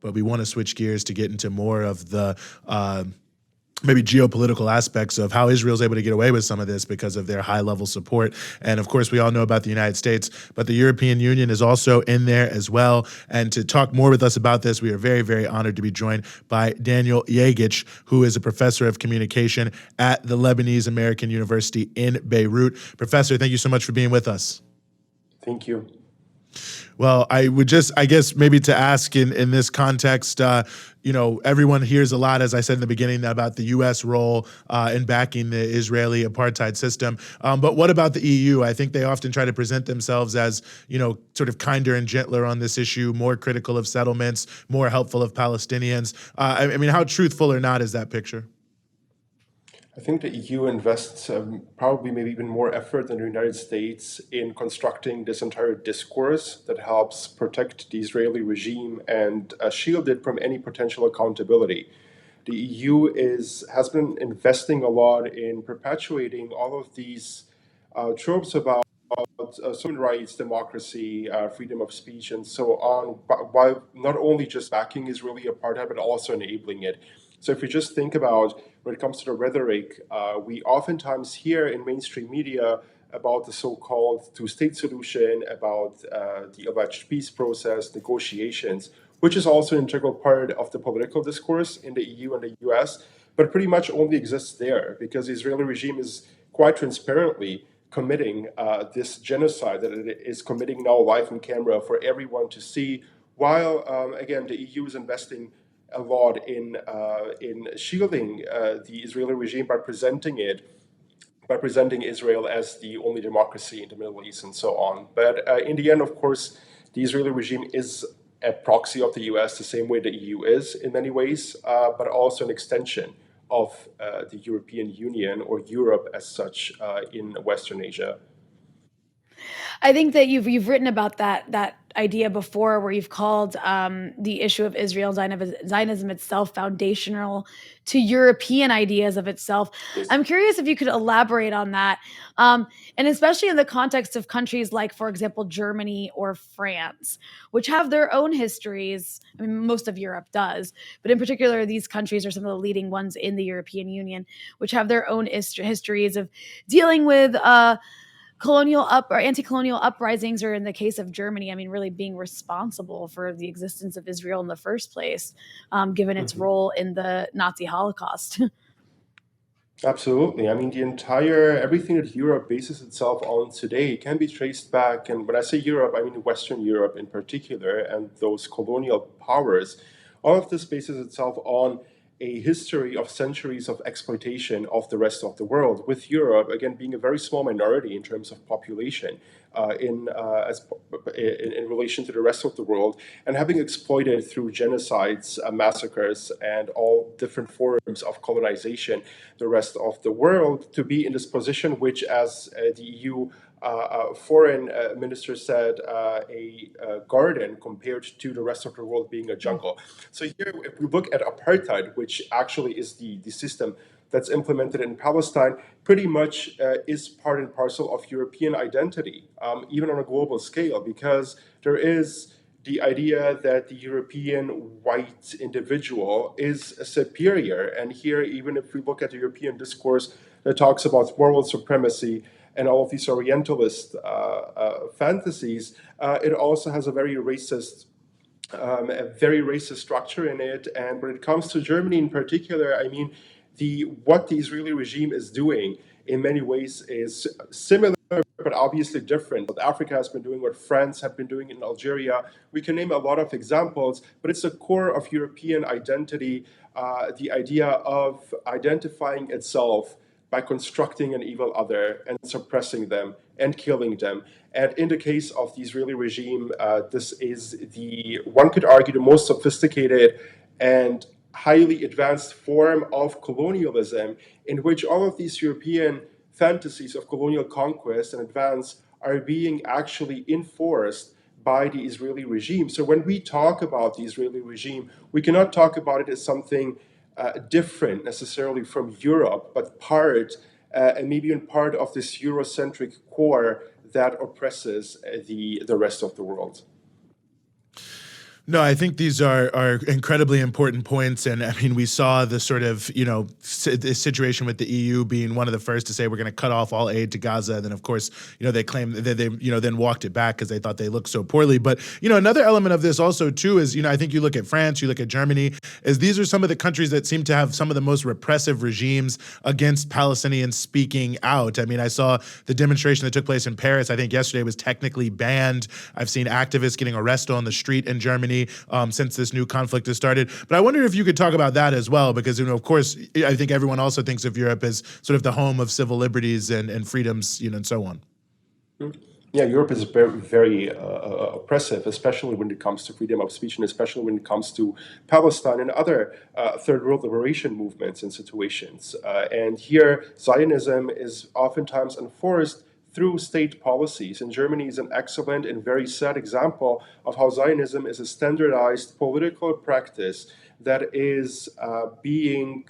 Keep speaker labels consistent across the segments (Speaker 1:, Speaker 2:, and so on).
Speaker 1: but we want to switch gears to get into more of the maybe geopolitical aspects of how Israel's able to get away with some of this because of their high-level support. And of course, we all know about the United States, but the European Union is also in there as well. And to talk more with us about this, we are very, very honored to be joined by Denijal Jegic, who is a professor of communication at the Lebanese American University in Beirut. Professor, thank you so much for being with us.
Speaker 2: Thank you.
Speaker 1: Well, I guess maybe to ask in this context, everyone hears a lot, as I said in the beginning, about the U.S. role in backing the Israeli apartheid system. But what about the EU? I think they often try to present themselves as, sort of kinder and gentler on this issue, more critical of settlements, more helpful of Palestinians. I mean, how truthful or not is that picture?
Speaker 2: I think the EU invests probably maybe even more effort than the United States in constructing this entire discourse that helps protect the Israeli regime and shield it from any potential accountability. The EU has been investing a lot in perpetuating all of these tropes about human rights, democracy, freedom of speech, and so on, while not only just backing Israeli apartheid, but also enabling it. So if you just think about when it comes to the rhetoric, we oftentimes hear in mainstream media about the so-called two-state solution, about the alleged peace process, negotiations, which is also an integral part of the political discourse in the EU and the US, but pretty much only exists there because the Israeli regime is quite transparently committing this genocide that it is committing now live on camera for everyone to see, while, again, the EU is investing a lot in shielding the Israeli regime by presenting Israel as the only democracy in the Middle East and so on. But in the end, of course, the Israeli regime is a proxy of the US, the same way the EU is in many ways, but also an extension of the European Union or Europe as such in Western Asia.
Speaker 3: I think that you've written about that idea before, where you've called the issue of Israel Zionism itself foundational to European ideas of itself.
Speaker 2: Yes.
Speaker 3: I'm curious if you could elaborate on that, and especially in the context of countries like, for example, Germany or France, which have their own histories. I mean, most of Europe does, but in particular, these countries are some of the leading ones in the European Union, which have their own histories of dealing with colonial or anti-colonial uprisings, or in the case of Germany, I mean, really being responsible for the existence of Israel in the first place, given its role in the Nazi Holocaust.
Speaker 2: Absolutely. I mean, everything that Europe bases itself on today can be traced back. And when I say Europe, I mean Western Europe in particular, and those colonial powers. All of this bases itself on a history of centuries of exploitation of the rest of the world, with Europe, again, being a very small minority in terms of population in relation to the rest of the world, and having exploited through genocides, massacres, and all different forms of colonization the rest of the world, to be in this position, which, as the EU foreign minister said, a garden compared to the rest of the world being a jungle. So here, if we look at apartheid, which actually is the system that's implemented in Palestine, pretty much is part and parcel of European identity, even on a global scale, because there is the idea that the European white individual is superior. And here, even if we look at the European discourse that talks about moral supremacy and all of these Orientalist fantasies, it also has a very racist structure in it. And when it comes to Germany in particular, I mean, what the Israeli regime is doing in many ways is similar, but obviously different. South Africa has been doing what France have been doing in Algeria. We can name a lot of examples, but it's the core of European identity, the idea of identifying itself by constructing an evil other and suppressing them and killing them. And in the case of the Israeli regime, this is one could argue, the most sophisticated and highly advanced form of colonialism, in which all of these European fantasies of colonial conquest and advance are being actually enforced by the Israeli regime. So when we talk about the Israeli regime, we cannot talk about it as something different necessarily from Europe, but and maybe in part of this Eurocentric core that oppresses the rest of the world.
Speaker 1: No, I think these are incredibly important points, and I mean, we saw the sort of the situation with the EU being one of the first to say we're going to cut off all aid to Gaza. And then, of course, they claim that they then walked it back because they thought they looked so poorly. But another element of this also too is I think you look at France, you look at Germany, is these are some of the countries that seem to have some of the most repressive regimes against Palestinians speaking out. I mean, I saw the demonstration that took place in Paris. I think yesterday was technically banned. I've seen activists getting arrested on the street in Germany since this new conflict has started. But I wonder if you could talk about that as well, because, of course, I think everyone also thinks of Europe as sort of the home of civil liberties and freedoms, and so on.
Speaker 2: Yeah, Europe is very, very oppressive, especially when it comes to freedom of speech and especially when it comes to Palestine and other third world liberation movements and situations. And here, Zionism is oftentimes enforced through state policies. And Germany is an excellent and very sad example of how Zionism is a standardized political practice that is being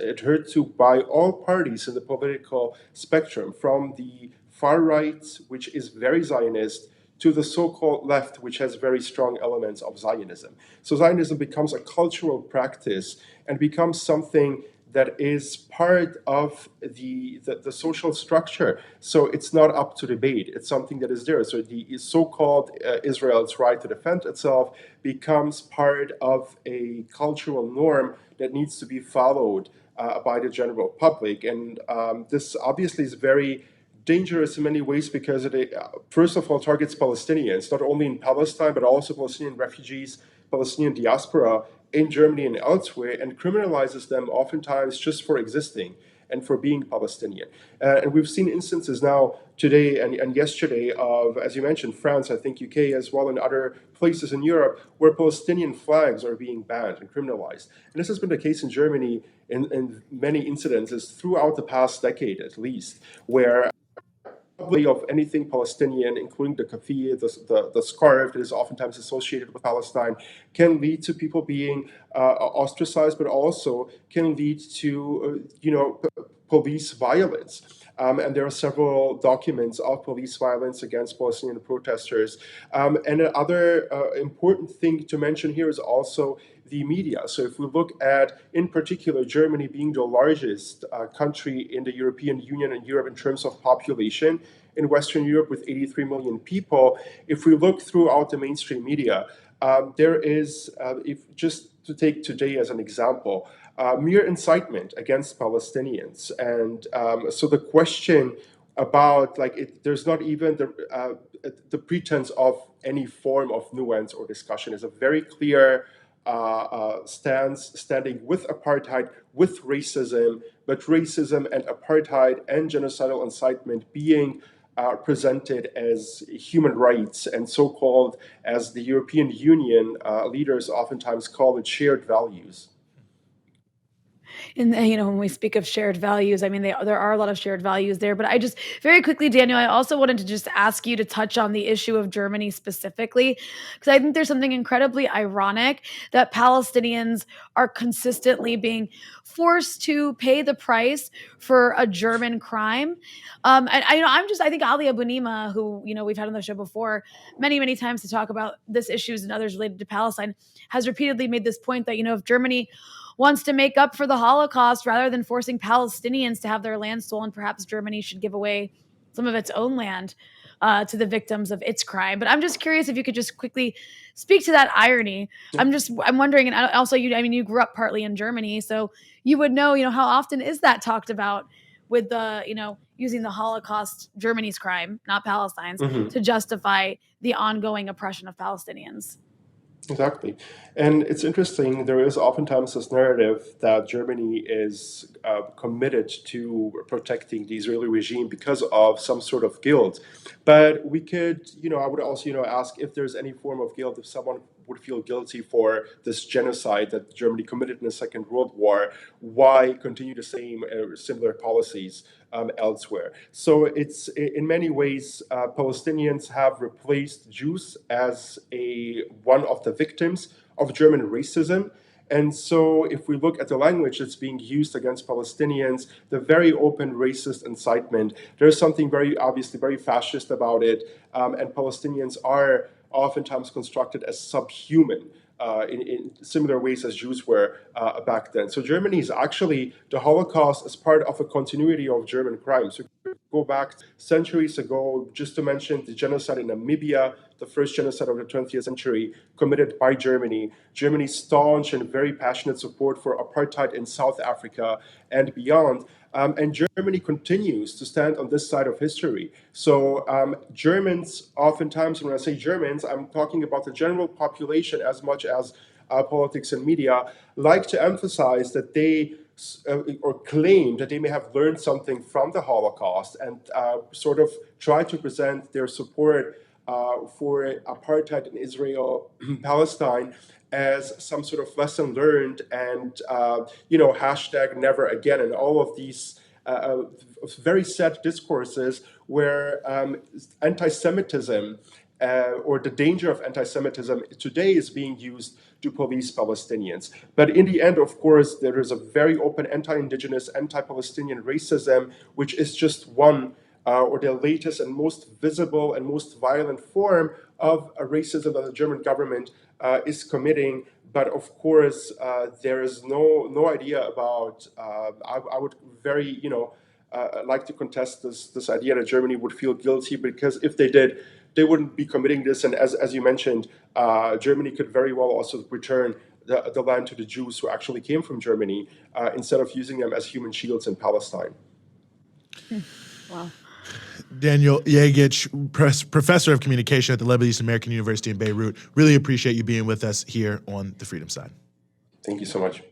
Speaker 2: adhered to by all parties in the political spectrum, from the far right, which is very Zionist, to the so-called left, which has very strong elements of Zionism. So Zionism becomes a cultural practice and becomes something that is part of the social structure. So it's not up to debate. It's something that is there. So the so-called Israel's right to defend itself becomes part of a cultural norm that needs to be followed by the general public. And this obviously is very dangerous in many ways because it, first of all, targets Palestinians, not only in Palestine, but also Palestinian refugees, Palestinian diaspora in Germany and elsewhere, and criminalizes them oftentimes just for existing and for being Palestinian. And we've seen instances now today and yesterday of, as you mentioned, France, I think UK as well, and other places in Europe where Palestinian flags are being banned and criminalized. And this has been the case in Germany in many incidences throughout the past decade at least, where of anything Palestinian, including the kafir, the scarf that is oftentimes associated with Palestine, can lead to people being ostracized, but also can lead to police violence. And there are several documents of police violence against Palestinian protesters. And another important thing to mention here is also the media. So if we look at, in particular, Germany being the largest country in the European Union and Europe in terms of population, in Western Europe with 83 million people, if we look throughout the mainstream media, there is, if just to take today as an example, mere incitement against Palestinians. And so the question about, there's not even the pretense of any form of nuance or discussion. Is a very clear standing with apartheid, with racism, but racism and apartheid and genocidal incitement being presented as human rights and so-called, as the European Union leaders oftentimes call it, shared values.
Speaker 3: And when we speak of shared values, I mean, there are a lot of shared values there. But I just very quickly, Daniel, I also wanted to just ask you to touch on the issue of Germany specifically, because I think there's something incredibly ironic that Palestinians are consistently being forced to pay the price for a German crime. And I think Ali Abunimah, who we've had on the show before many, many times to talk about this issues and others related to Palestine, has repeatedly made this point that if Germany wants to make up for the Holocaust rather than forcing Palestinians to have their land stolen, perhaps Germany should give away some of its own land to the victims of its crime. But I'm just curious if you could just quickly speak to that irony. I'm wondering, and also you grew up partly in Germany, so you would know, how often is that talked about with the, using the Holocaust, Germany's crime, not Palestine's, to justify the ongoing oppression of Palestinians.
Speaker 2: Exactly. And it's interesting, there is oftentimes this narrative that Germany is committed to protecting the Israeli regime because of some sort of guilt. But we could, I would also, ask if there's any form of guilt, if someone would feel guilty for this genocide that Germany committed in the Second World War, why continue the same similar policies elsewhere? So it's, in many ways, Palestinians have replaced Jews as one of the victims of German racism. And so if we look at the language that's being used against Palestinians, the very open racist incitement, there's something very obviously very fascist about it. And Palestinians are oftentimes constructed as subhuman. In similar ways as Jews were back then. So Germany is actually, the Holocaust is part of a continuity of German crimes. So go back centuries ago, just to mention the genocide in Namibia, the first genocide of the 20th century committed by Germany. Germany's staunch and very passionate support for apartheid in South Africa and beyond. And Germany continues to stand on this side of history. So Germans, oftentimes, when I say Germans, I'm talking about the general population as much as politics and media, like to emphasize that they or claim that they may have learned something from the Holocaust and sort of try to present their support for apartheid in Israel, Palestine, as some sort of lesson learned and, hashtag never again, and all of these very sad discourses where anti-Semitism or the danger of anti-Semitism today is being used to police Palestinians. But in the end, of course, there is a very open anti-indigenous, anti-Palestinian racism, which is just one or the latest and most visible and most violent form of a racism that the German government is committing. But of course, there is no idea about. I would very like to contest this idea that Germany would feel guilty, because if they did, they wouldn't be committing this. And as you mentioned, Germany could very well also return the land to the Jews who actually came from Germany instead of using them as human shields in Palestine.
Speaker 3: Wow.
Speaker 1: Denijal Jegic, professor of communication at the Lebanese American University in Beirut. Really appreciate you being with us here on The Freedom Side.
Speaker 2: Thank you so much.